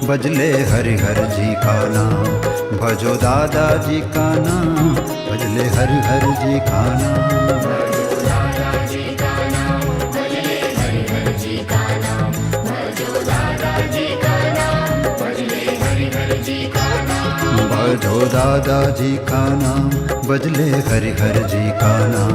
भजले हरि हर जी का नाम। भजो दादाजी का नाम, भजले हरि हर जी का नाम। भजो दादाजी का नाम, भजले हरि हर जी का नाम। भजो दादाजी का नाम, भजले हरि हर जी का नाम।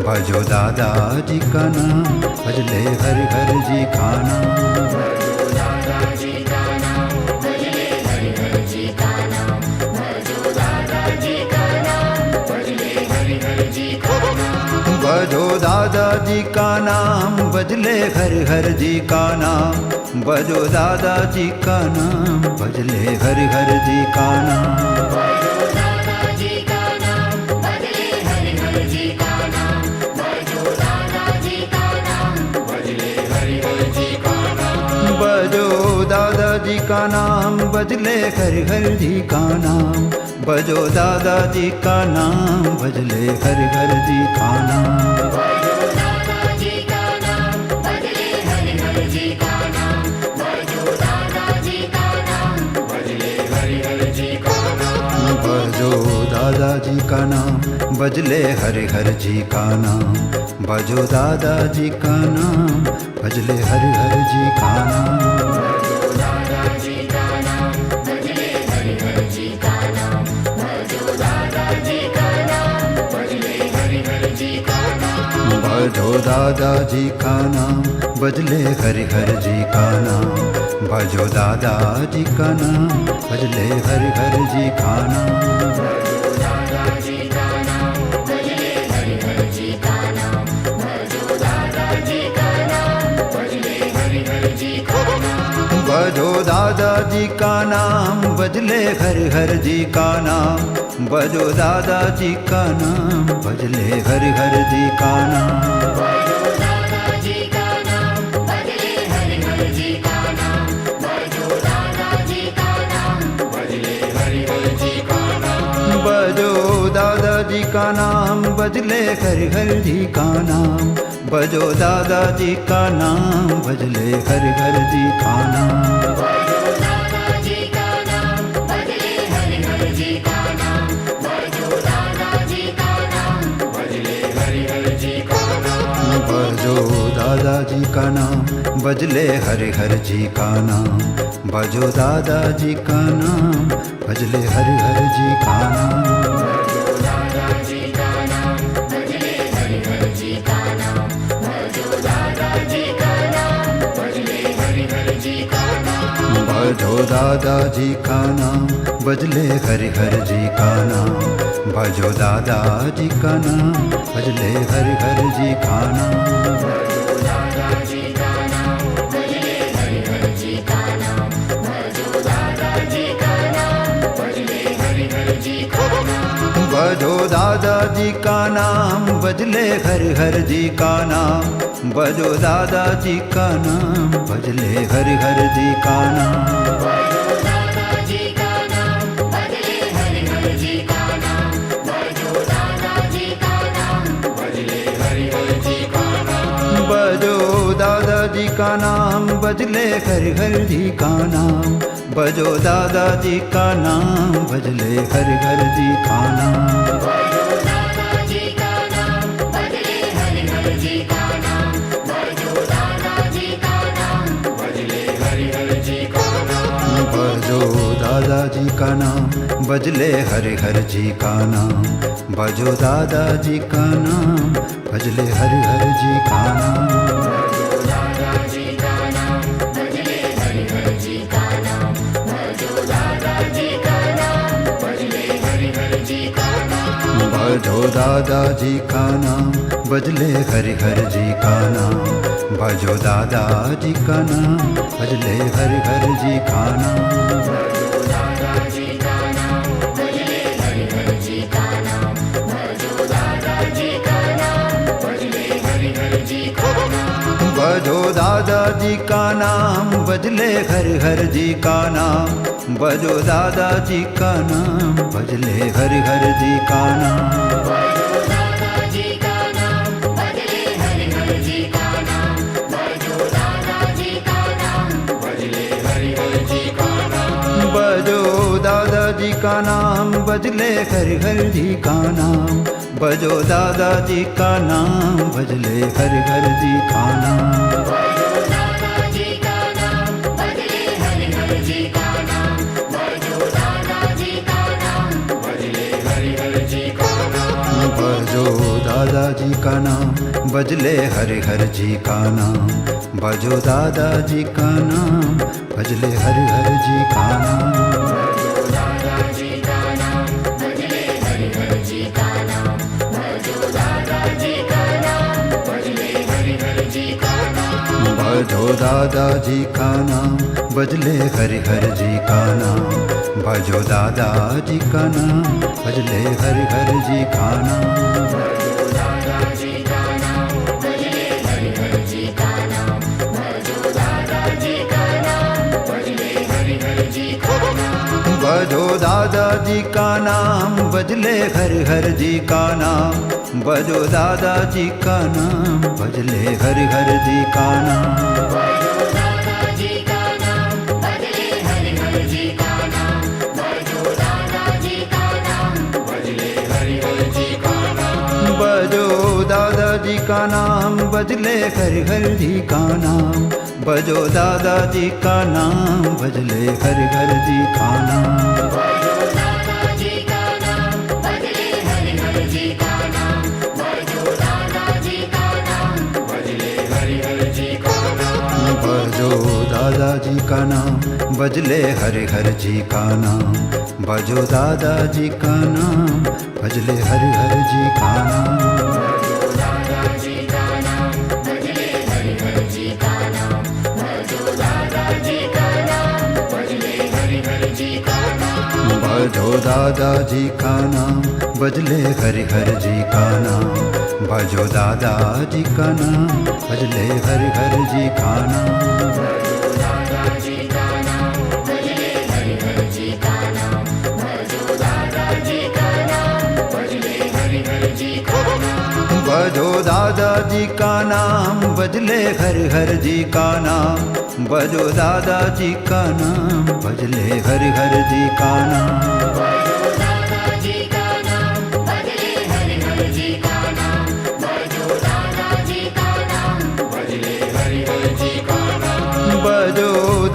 भजो दादाजी का नाम, भजले हरि हर जी का नाम। भजो दादाजी का नाम, भजले हरि हर जी का नाम। भजो दादाजी का नाम, भजले हरि हर जी का नाम। भजो दादाजी का नाम, भजले हरि हर जी का नाम। भजो दादाजी का नाम, भजले हरि हर जी का नाम। भजो दादाजी का नाम, भजले हरि हर जी का नाम। भजो दादाजी का नाम, भजले हरि हर जी का नाम। भजो दादाजी का नाम, भजले हरि हर जी का नाम। भजो दादाजी का नाम, भजले हरि हर जी का नाम। भजो दादाजी का नाम, भजले हरि हर जी का नाम। भजो दादाजी का नाम, भजले हरि हर जी का नाम। भजो दादाजी का नाम, भजले हरि हर जी का नाम। भजो दादाजी का नाम, भजले हरि हर जी का नाम। भजो दादाजी का नाम, भजले हरि हर जी का नाम। भजो दादाजी का नाम, भजले हरि हर जी का नाम। भजो दादाजी का नाम, भजले हरि हर जी का नाम। भजो दादाजी का नाम, भजले हरि हर जी का नाम। भजो दादाजी का नाम, भजले हरि हर जी का नाम। भजो दादाजी का नाम, भजले हरि हर जी का नाम। भजो दादाजी का नाम, भजले हरि हर जी का नाम। भजो दादाजी का नाम, भजले हरि हर जी का नाम। भजो दादाजी का नाम, भजले हरि हर जी का नाम। भजो दादाजी का नाम, भजले हरि हर जी का नाम। भजो दादाजी का नाम, भजले हरि हर जी का नाम। भजो दादाजी का नाम, भजले हरि हर जी का नाम। भजो दादाजी का नाम, भजले हरि हर जी का नाम। भजो दादाजी का नाम, भजले हरि हर जी का नाम। दादाजी का नाम भजले हरि हरि जी का नाम भजो दादाजी का नाम भजले हरि हरि जी का नाम भजो दादाजी का नाम भजले हरि हरि जी का नाम भजो दादाजी का नाम भजले हरि हरि जी का नाम भजो दादाजी का नाम भजले हरि हरि जी का नाम भजो दादाजी का नाम भजले हरि हरि जी का नाम भजो दादाजी का नाम भजले हरि हरि जी का नाम भजो दादाजी का नाम भजले हरि हरि जी का नाम भजो दादाजी का नाम भजले हरि हरि जी का नाम भजो दादाजी का नाम भजले हरि हरि जी का नाम भजो दादाजी का नाम भजले हरि हरि जी का नाम भजो दादाजी का नाम भजले हरि हरि जी का नाम भजो दादाजी का नाम भजले हरि हरि जी का नाम भजो दादाजी का नाम भजले हरि हरि जी का नाम भजो दादाजी का नाम भजले हरि हरि जी का नाम भजो दादाजी का नाम भजले हरि हरि जी का नाम भजो दादाजी का नाम भजले हरि हरि जी का नाम भजो दादाजी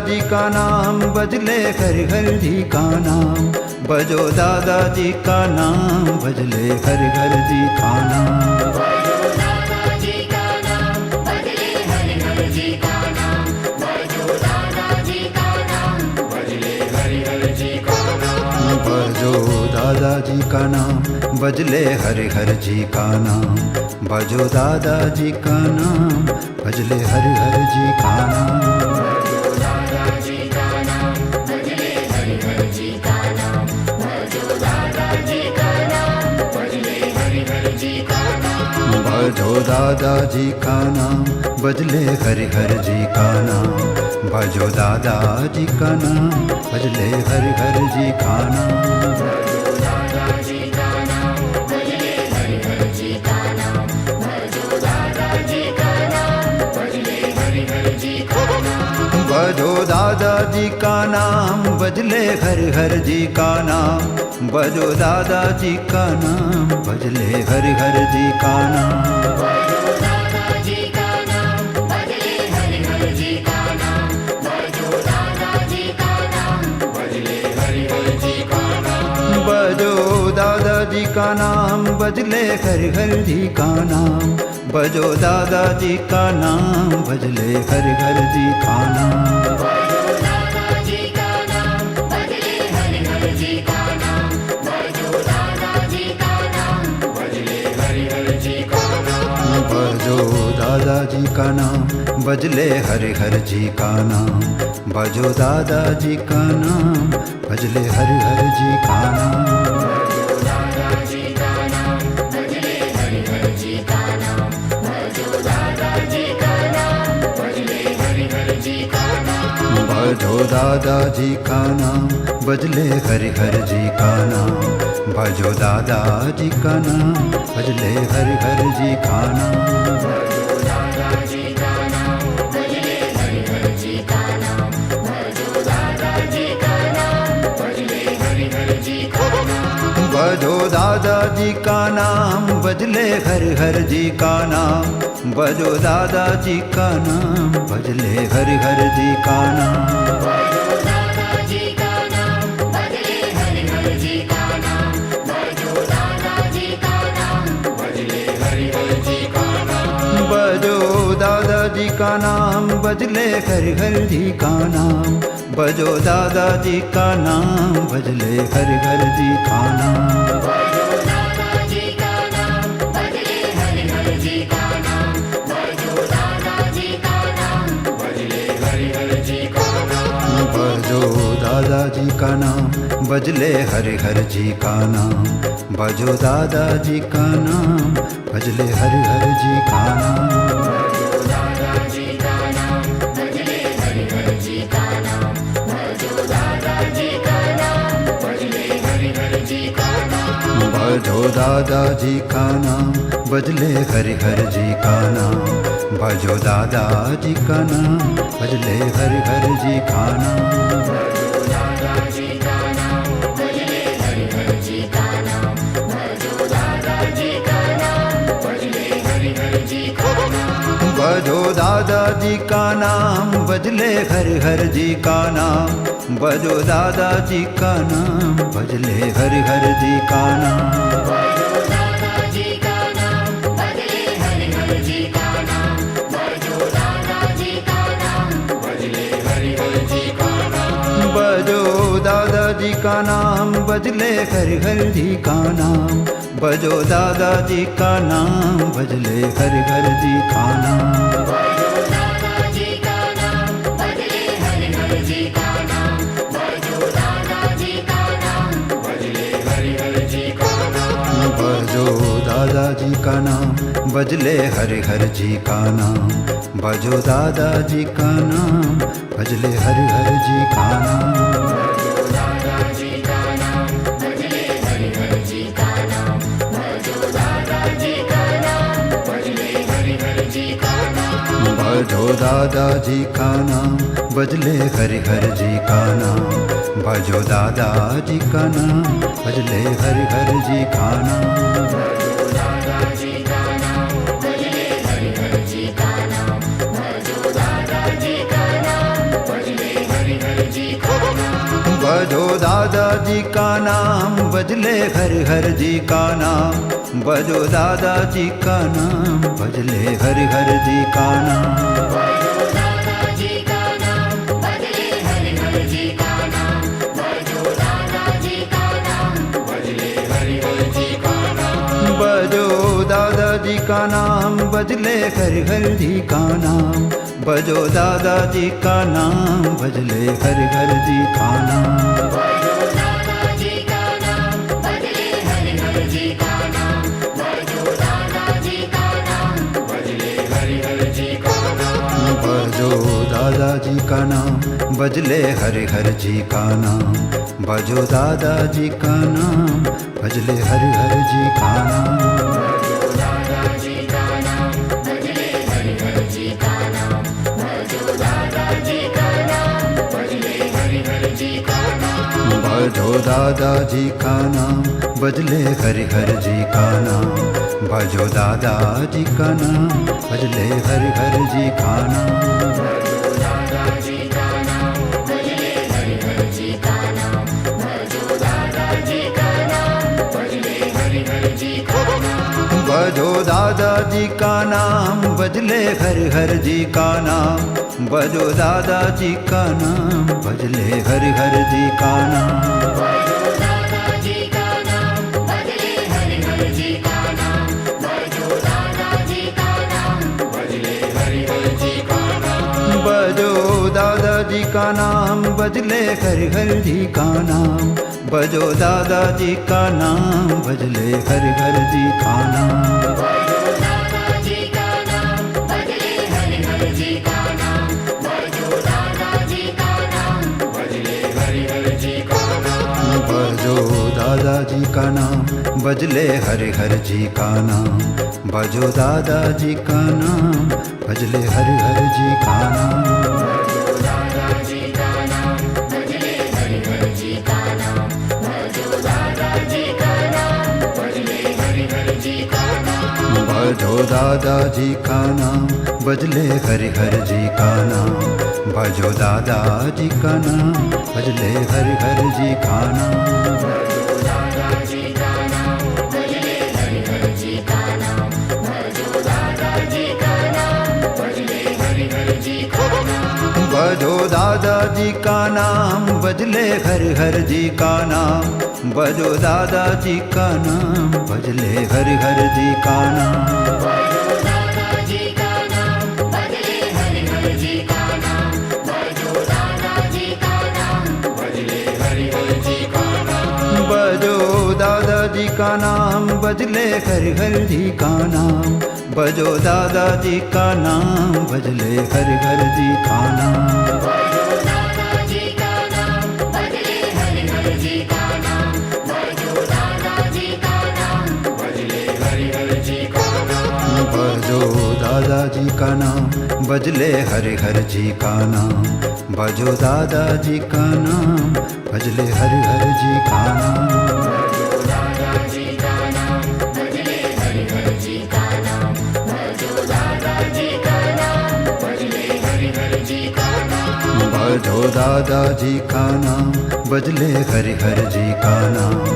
का नाम भजले हरि हरि जी का नाम भजो दादाजी का नाम भजले हरि हरि जी का नाम भजो दादाजी का नाम भजले हरि हरि जी का नाम भजो दादाजी का नाम भजले हरि हरि जी का नाम भजो दादाजी का नाम भजले हरि हरि जी का नाम भजो दादाजी का नाम भजले हरि हरि जी का नाम भजो दादाजी का नाम भजले हरि हरि जी का नाम भजो दादाजी का नाम भजले हरि हरि जी का नाम भजो दादाजी का नाम भजले हरि हरि जी का नाम भजो दादाजी का नाम भजले हरि हरि जी का नाम भजो दादाजी का नाम भजले हरि हरि जी का नाम भजो दादाजी का नाम भजले हरि हरि जी का नाम भजो दादाजी का नाम भजले हरि हरि जी का नाम भजो दादाजी का नाम, भजले हर हर जी का नाम, भजो दादाजी का नाम, भजले हर हर जी का नाम। भजो दादाजी का नाम, भजले हर हर जी का नाम, भजो दादाजी का नाम, भजले हर हर जी का नाम। भजो दादाजी का नाम, भजले हर हर जी का नाम, भजो दादाजी का नाम, भजले हर हर जी का नाम। भजो दादाजी का नाम, भजले हरि हर जी का नाम, भजो दादाजी का नाम, भजले हरि हर जी का नाम। भजो दादाजी का नाम, भजले हर हर जी का नाम, भजो दादाजी का नाम, भजले हर हर जी का नाम। भजो दादाजी का नाम, भजले हर हर जी का नाम, भजो दादाजी का नाम, भजले हर हर जी का नाम। भजो दादाजी का नाम, भजले हर हर जी का नाम, भजो दादाजी का नाम, भजले हर हर जी का नाम। भजो दादाजी का नाम, भजले हर हर जी का नाम, भजो दादाजी का नाम, भजले हर हर जी का नाम। भजो दादाजी का नाम, भजले हर हर जी का नाम, भजो दादाजी का नाम, भजले हर हर जी का नाम। भजो दादाजी का नाम, भजले हर हर जी का नाम, भजो दादाजी का नाम, भजले हर हर जी का नाम। भजो दादाजी का नाम, भजले हर हर जी का नाम, भजो दादाजी का नाम, भजले हर हर जी का नाम। भजो दादाजी का नाम, भजले हर हर जी का नाम, भजो दादाजी का नाम, भजले हर हर जी का नाम। भजो दादाजी का नाम, भजले हर हर जी का नाम, भजो दादाजी का नाम, भजले हर हर जी का नाम। भजो दादाजी का नाम, भजले हर हर जी का नाम, भजो दादाजी का नाम, भजले हर हर जी का नाम। भजो दादाजी का नाम, भजले हर हर जी का नाम, भजो दादाजी का नाम, भजले हर हर जी का नाम। भजो भजो दादाजी का नाम बजले हरि हर जी का नाम भजो दादाजी का नाम बजले हरि हर जी का नाम भजो दादाजी का नाम भजले हरि हर जी का नाम भजो दादाजी का नाम भजले हरि हर जी का नाम भजो दादाजी का नाम बजले हरि हर जी का नाम भजो दादाजी का नाम भजले हरि हर जी का नाम भजो दादाजी का नाम भजले हरि हर जी का नाम भजो दादाजी का नाम भजले हरि हर जी का नाम भजो दादाजी का नाम बजले हरि हर जी का नाम भजो दादाजी का नाम भजले हरि हर जी का नाम भजो दादाजी का नाम भजले हरि हर जी का नाम भजो दादाजी का नाम भजले हरि हर जी का नाम भजो दादाजी का नाम बजले हरि हर जी का नाम भजो दादाजी का नाम भजले हरि हर जी का नाम भजो दादाजी का नाम भजले हरि हर जी का नाम भजो दादाजी का नाम भजले हरि हर जी का नाम भजो दादाजी का नाम बजले हरि हर जी का नाम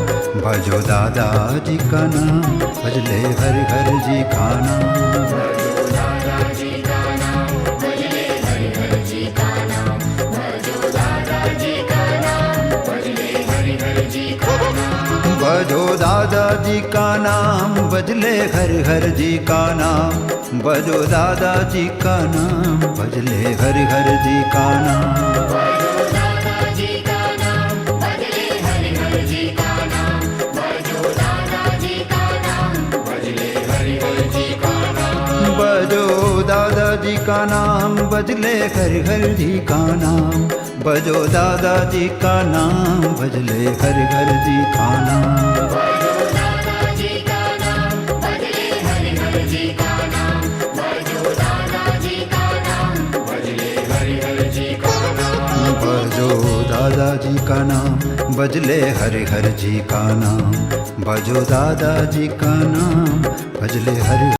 भजो दादाजी का नाम भजले हरि हर जी का नाम भजो दादाजी का नाम भजले हरि हर जी का नाम भजो दादाजी का नाम भजले हरि हर जी का नाम भजो दादाजी का नाम बजले हरि हर जी का नाम भजो दादाजी का नाम भजले हरि हर जी का नाम भजो दादाजी का नाम भजले हरि हर जी का नाम भजो दादाजी का नाम भजले हरि हर जी का नाम भजो दादाजी का नाम बजले हरि हर जी का नाम भजो दादाजी का नाम भजले हरि हर जी का नाम भजो दादाजी का नाम भजले हरि हर जी का नाम भजो दादाजी का नाम भजले हरि हर जी का नाम भजो दादाजी का नाम बजले हरि हर जी का नाम भजो दादाजी का नाम भजले हरि